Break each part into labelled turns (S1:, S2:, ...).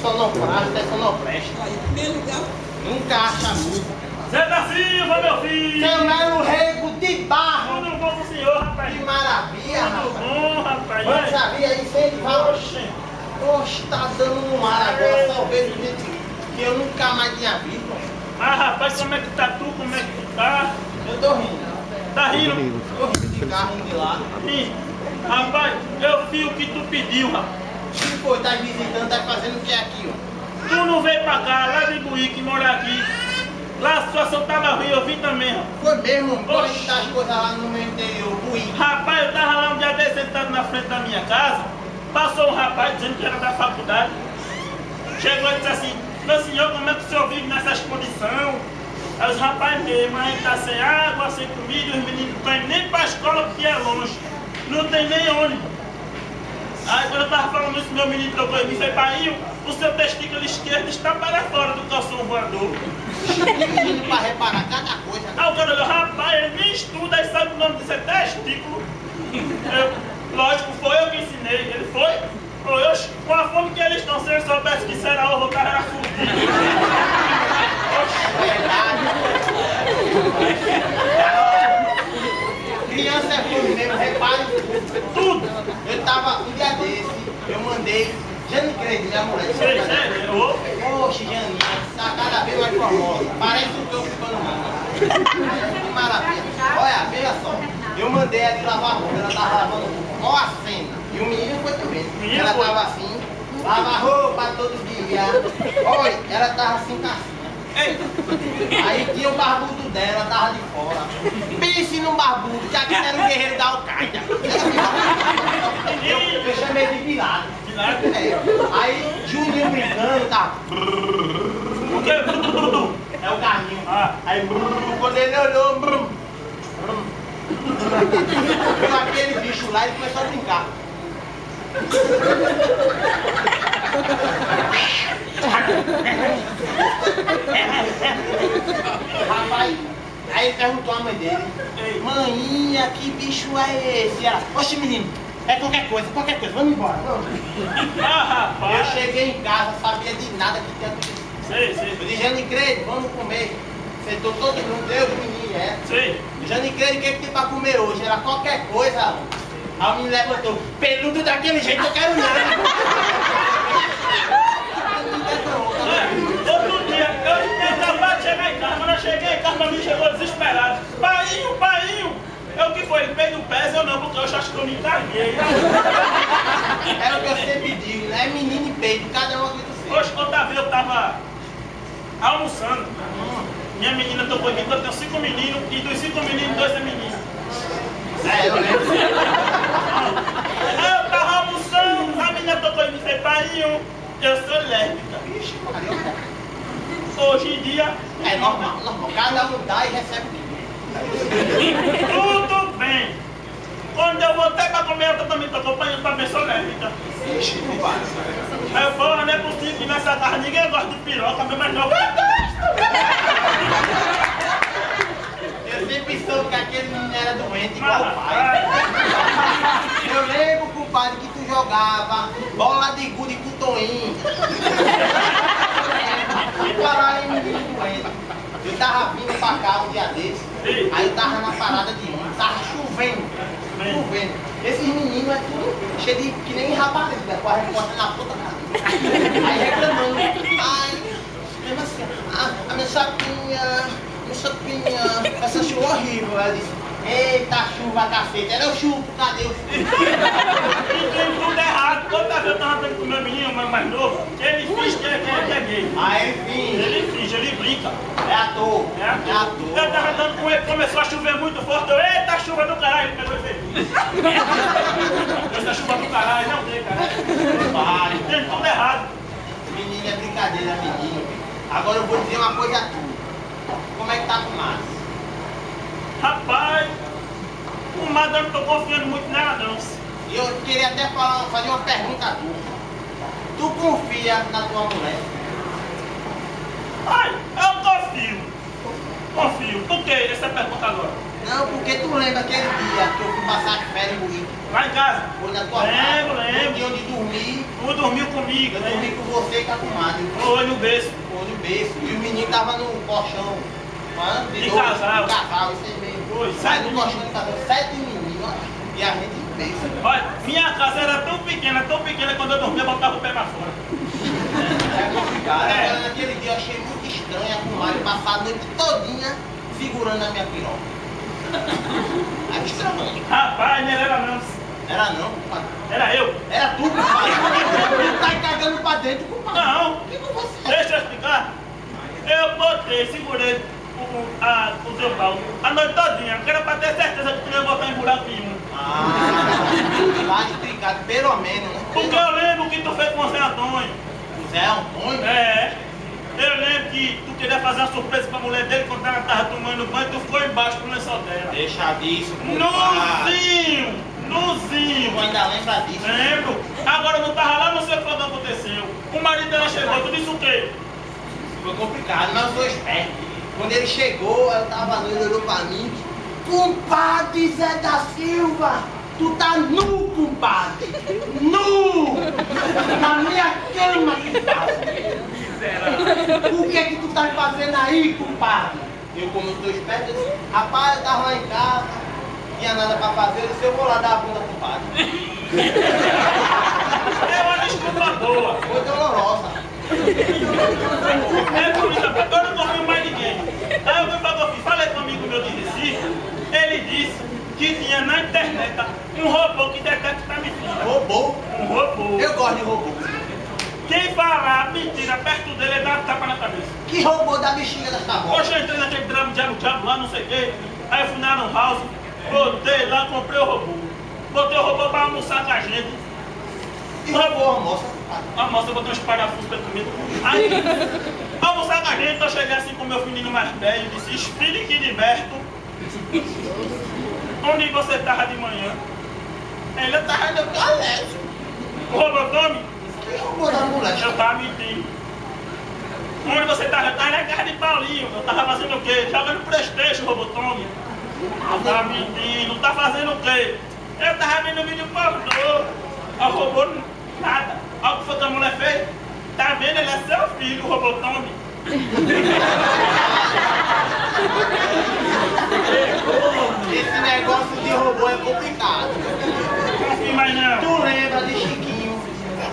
S1: sonoplasta, é sonoplasta. Nunca acha música.
S2: Zé da Silva, meu filho!
S1: Seu Melo Rego de Barro!
S2: Tudo bom com o senhor, rapaz?
S1: Que maravilha,
S2: Tudo
S1: rapaz!
S2: bom, rapaz?
S1: Mas sabia aí, sempre fala.
S2: Oxe!
S1: Oxe, tá dando no mar agora, só vejo gente que eu nunca mais tinha visto.
S2: Ah, rapaz, como é que tá tu? Como é que tu tá?
S1: Eu tô rindo.
S2: Tá rindo?
S1: Tô rindo de carro indo de lado.
S2: Sim. Rapaz, eu vi o que tu pediu, rapaz.
S1: Se for, tá visitando, tá fazendo o que aqui, ó?
S2: Tu não veio pra cá, lá de Buíque, morar aqui. Lá a situação tava ruim, eu vim também, rapaz.
S1: Foi mesmo, como é
S2: Oxe.
S1: que tá as coisas lá no meu interior, Buí?
S2: Rapaz, eu tava lá um dia desse sentado na frente da minha casa. Passou um rapaz dizendo que era da faculdade. Chegou e disse assim: meu senhor, como é que o senhor vive nessas condições? Aí os rapazes mesmo, a gente tá sem água, sem comida, os meninos não estão indo nem pra escola porque é longe. Não tem nem ônibus. Aí quando eu tava falando isso, meu menino tocou em mim e disse: pai, o seu testículo esquerdo está para fora do calção voador.
S1: Menino pra reparar cada coisa.
S2: Aí o cara olhou: rapaz, ele nem estuda e sabe o nome disso é testículo. Lógico, foi eu que ensinei. Ele foi? Falou: oxe, com a fome que eles estão, se eles soubessem que isso era ovo, o cara era fudido.
S1: Criança é fome mesmo, repare
S2: Tudo.
S1: Eu tava um dia desse, eu mandei Jane Crede, minha mulher. Oxe, Janinha, tá cada vez mais formosa. Parece um topo ficando mal. Que maravilha. Olha, veja só. Eu mandei ela de lavar roupa, ela tava lavando roupa. Olha a cena. E o menino foi também. Ela tava assim, lava roupa todo dia. Olha, ela tava assim, assim. Aí tinha o barbudo dela, tava de fora. Pense num barbudo, que aqui era um guerreiro da Al-Qaeda. Eu chamei de Vilado. Aí Juninho brincando, tá?
S2: O que?
S1: É o carrinho. Aí quando ele olhou, viu aquele bicho lá e começou a brincar. Rapaz, aí ele perguntou à mãe dele: maninha, que bicho é esse? Ela: oxe, menino, é qualquer coisa, vamos embora. Vamos.
S2: Ah, rapaz.
S1: Eu cheguei em casa, sabia de nada que tinha acontecido.
S2: Sei.
S1: Eu disse: Jane Crede, vamos comer. Sentou todo mundo, eu e o menino, é.
S2: Sei.
S1: Jane Crede, o que tem pra comer hoje? Era qualquer coisa. Aí o menino levantou: peludo daquele jeito, eu quero nada.
S2: Outro dia, eu tinha acabado de chegar em casa, quando eu cheguei em casa, meu menino chegou desesperado. Painho, é o que foi? Ele veio no pé, eu não, porque eu acho que eu me encarguei.
S1: Era o que eu sempre digo, né? Menino e peito, cada um aqui do seu.
S2: Hoje, quando eu tava almoçando, minha menina tocou aqui, então eu tenho 5 meninos, e dos 5 meninos, 2 é menino.
S1: É, eu lembro.
S2: Aí eu tava almoçando, a menina tocou em mim e disse: painho, eu sou lésbica.
S1: Ixi, Maria.
S2: Hoje em dia,
S1: É normal. Cada um dá e recebe
S2: tudo bem. Quando eu voltei pra comer, eu também tô acompanhando pra ver se eu lésbica.
S1: Ixi, não vai.
S2: Aí eu falo: não é possível que nessa casa ninguém gosta de piroca, meu mais novo.
S1: Eu sempre soube que aquele menino era doente igual o pai. Eu lembro, compadre, que tu jogava bola de gude com o Toinho. E parar em menino doente. Eu tava vindo pra cá um dia desse, aí eu tava na parada de ônibus, tava chovendo. Esses meninos é tudo cheio de que nem rapariga, com a resposta na puta cara. Aí reclamando: ai, mesmo assim, a minha chapinha, essa chuva horrível. Ela disse: eita chuva, cacete, era o chupo, cadê o chupo?
S2: E tem tudo errado. Toda vez eu tava dando com o meu menino, o meu mais novo, ele finge que é gay.
S1: Aí enfim,
S2: Ele brinca.
S1: é à toa.
S2: Eu tava dando com ele, começou a chover muito forte. Eu: eita chuva do caralho, ele pegou e fez. Essa chuva do caralho, não tem, caralho. Tem tudo errado.
S1: Menino é brincadeira, menino. Agora eu vou dizer uma coisa a tu. Como é que tá com o Márcio?
S2: Rapaz, o Madre eu não tô confiando muito nela, não.
S1: E eu queria até fazer uma pergunta a tu. Tu confia na tua mulher?
S2: Ai, eu confio. Por que essa pergunta agora?
S1: Não, porque tu lembra aquele dia que eu fui passar as férias em Buíque?
S2: Lá em casa?
S1: Foi na tua
S2: Lembro,
S1: casa.
S2: lembro.
S1: No dia onde dormi,
S2: Tu dormiu comigo,
S1: eu
S2: né?
S1: dormi com você e com a comadre.
S2: Foi no berço.
S1: Foi no berço. E o menino tava no colchão. Mano,
S2: De casal.
S1: Isso aí mesmo.
S2: Foi,
S1: Sai
S2: sete
S1: do colchão de casal, 7 meninos, ó. E a gente no berço.
S2: Olha, minha casa era tão pequena, quando eu dormia, eu botava o pé pra fora.
S1: É complicado.
S2: É.
S1: Agora, naquele dia eu achei muito estranho a comadre passar a noite todinha segurando a minha piroca. Aí estranho.
S2: Rapaz, não era não.
S1: Era não, compadre.
S2: Era eu.
S1: Era tu, compadre. Tu tá cagando pra dentro, compadre.
S2: Não.
S1: O que com você?
S2: Deixa eu explicar. Eu botei, segurei o teu pau a noite todinha, que era pra ter certeza que tu não ia botar em buraco nenhum.
S1: Tá explicado, pelo menos, né?
S2: Porque eu lembro que tu fez com o Zé Antônio.
S1: O Zé Antônio?
S2: É. Eu lembro que tu queria fazer uma surpresa pra mulher dele quando ela tava tomando banho, tu ficou embaixo do lençol dela.
S1: Deixa disso, compadre.
S2: Nuzinho!
S1: Tu ainda lembra disso?
S2: Lembro. Agora eu não tava lá, não sei o que foi que aconteceu. O marido dela chegou, tu disse o quê?
S1: Foi complicado, mas eu sou esperto. Quando ele chegou, eu tava ali, ele olhou pra mim. Compadre Zé da Silva, tu tá nu, compadre. Nu! Na minha cama, compadre. O que é que tu tá fazendo aí, compadre? Eu, como eu sou esperto, eu disse, rapaz, eu tava lá em casa, não tinha nada pra fazer, eu disse, eu vou lá dar a bunda, compadre.
S2: É uma desculpa boa.
S1: Foi dolorosa.
S2: É por isso, eu não confio mais ninguém. Aí eu fui pra Golfinho, falei com um amigo meu de Recife, ele disse que tinha na internet um robô que detecta mentira.
S1: Robô?
S2: Um robô.
S1: Eu gosto de robô.
S2: Quem falar mentira perto dele, ele dá um tapa na cabeça.
S1: Que robô da bexiga dessa bola?
S2: Hoje eu entrei naquele drama diabo lá, não sei o quê. Aí eu fui na Iron House, botei lá, comprei o robô. Botei o robô pra almoçar com a gente.
S1: Que robô almoça?
S2: A moça botou uns parafusos pra comer. Aí, almoçar com a gente, eu cheguei assim com o meu filhinho mais velho e disse, Espírito Liberto, onde você tava de manhã? Ele tava no colégio. O robô
S1: Que robô da mulher?
S2: eu tava mentindo. Onde você tava? Eu tava na casa de Paulinho. Eu tava fazendo o quê? Jogando Playstation, Robotome. Eu tava mentindo. Tá fazendo o quê? Eu tava vendo vídeo pornô. O robô, nada. Olha o que foi que a mulher fez? Tá vendo? Ele é seu filho, o Robotome.
S1: Esse negócio de robô é complicado.
S2: Confio mais não.
S1: Tu lembra de Chiquinho?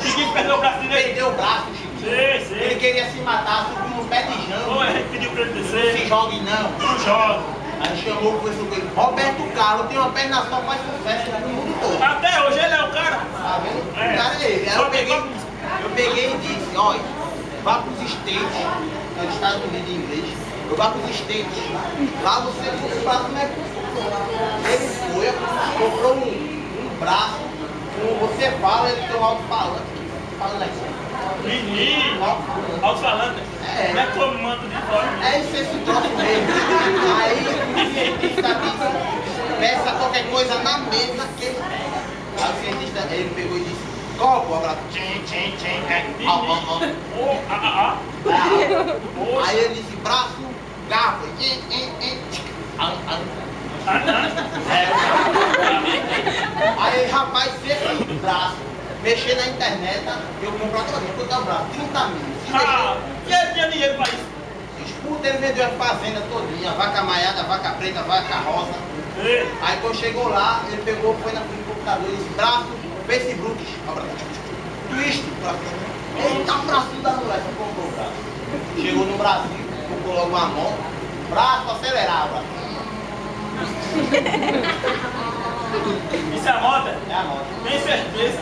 S2: Chiquinho perdeu o braço direito.
S1: Perdeu o braço, Chiquinho.
S2: Sei,
S1: Ele
S2: sei.
S1: queria se matar, subiu no pé de Jango.
S2: Ou a gente pediu pra ele
S1: Não se
S2: descer.
S1: jogue não.
S2: Não joga.
S1: Aí chamou, conversou com ele. Roberto Carlos tem uma perna só, faz sucesso no mundo todo.
S2: Até hoje ele é o cara.
S1: Tá vendo?
S2: É.
S1: O cara é ele. Aí eu peguei e disse, olha, vá pros States, nos Estados Unidos em inglês. Eu vá pros States. Lá você compra como é que ele foi, comprou um braço, como você fala, ele tem um alto-falante. Falando aqui.
S2: Menino. Alto-falante.
S1: É.
S2: Não é comando de fora.
S1: É isso, esse troço mesmo. Aí o cientista disse, peça qualquer coisa na mesa que ele pega. Aí o cientista, ele pegou e disse, copo, abraço, tchim, tchim, tchim, Aí ele disse, braço, garfo, Aí rapaz, se esse braço mexer na internet, eu compro a toda, eu dou um braço, 30 mil. Se
S2: Ah,
S1: mexer,
S2: e ele tinha dinheiro pra isso?
S1: escuta, ele vendeu a fazenda todinha, vaca maiada, vaca preta, vaca rosa.
S2: Ei,
S1: Aí quando chegou lá, ele pegou, foi na frente do computador e disse, braço, Facebook, twist, eita, o braço da mulher, você comprou o braço. Chegou no Brasil, comprou logo uma moto, braço, acelerar, braço.
S2: isso é a moda?
S1: É a moto.
S2: Tem certeza?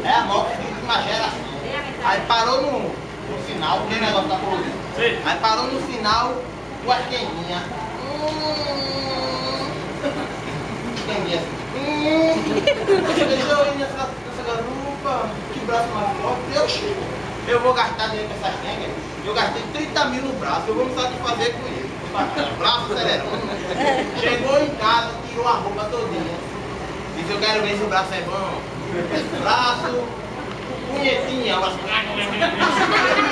S1: É a moto de uma geração. Aí parou no sinal, aquele negócio da coluna.
S2: Sei.
S1: Aí parou no sinal, duas quenguinhas. Quenguinha assim. Deixa eu ir nessa garupa, que braço mais forte. Eu vou gastar dinheiro com essas quengas. Eu gastei 30 mil no braço, eu vou me satisfazer com isso. Braço acelerando. Chegou em casa, tirou a roupa todinha. Disse, eu quero ver se o braço é bom. Braço, punhetinha, braço.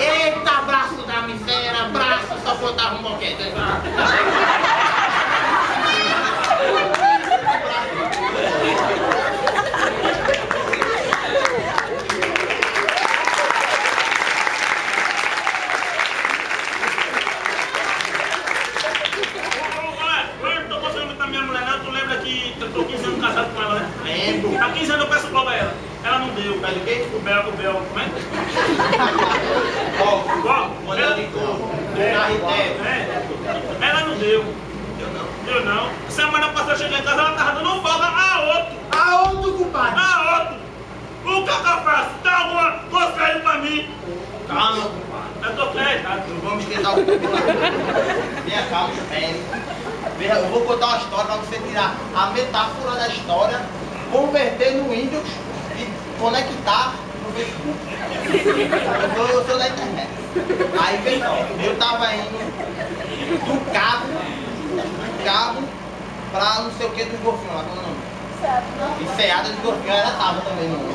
S1: Eita, braço da miséria, braço, só faltava um boquete.
S2: Ela não deu.
S1: Eu não.
S2: Eu não. Semana passada eu cheguei em casa, ela tava dando folga a outro.
S1: A outro, compadre.
S2: A outro. O que eu faço? Dá alguma coisa aí pra mim?
S1: Calma, compadre.
S2: Eu tô acreditado.
S1: Não vamos esquentar o corpo lá. Tenha calma, espere. Veja, eu vou contar uma história pra você tirar a metáfora da história, converter no Windows e conectar no Facebook. Eu sou da internet. Aí, pessoal, eu tava indo do cabo pra não sei o que dos golfinhos lá, qual é o nome? Enseada dos golfinhos, ela tava também no nome.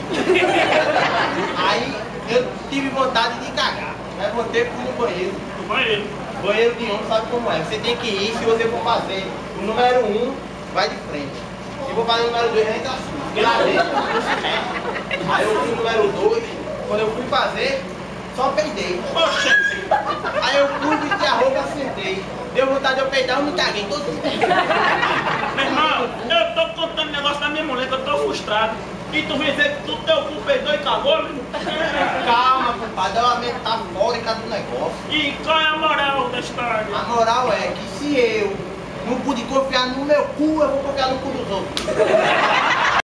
S1: Aí eu tive vontade de cagar. Levantei e fui no banheiro.
S2: No banheiro.
S1: Banheiro de homem sabe como é. Você tem que ir, se você for fazer o número 1, vai de frente. Se for fazer o número 2, entra assim. Porque lá dentro não se mexe. Aí eu fui o número 2, quando eu fui fazer, só peidei.
S2: Poxa!
S1: Aí eu fui, vesti a roupa, sentei. Deu vontade de eu peidar, eu me caguei todo.
S2: Meu irmão, eu tô contando um negócio da minha mulher que eu tô frustrado. E tu vem dizer que tu teu cu peidou e cagou, meu irmão?
S1: Calma, compadre, é uma metafórica do negócio.
S2: E qual é a moral da história?
S1: A moral é que se eu não pude confiar no meu cu, eu vou confiar no cu dos outros.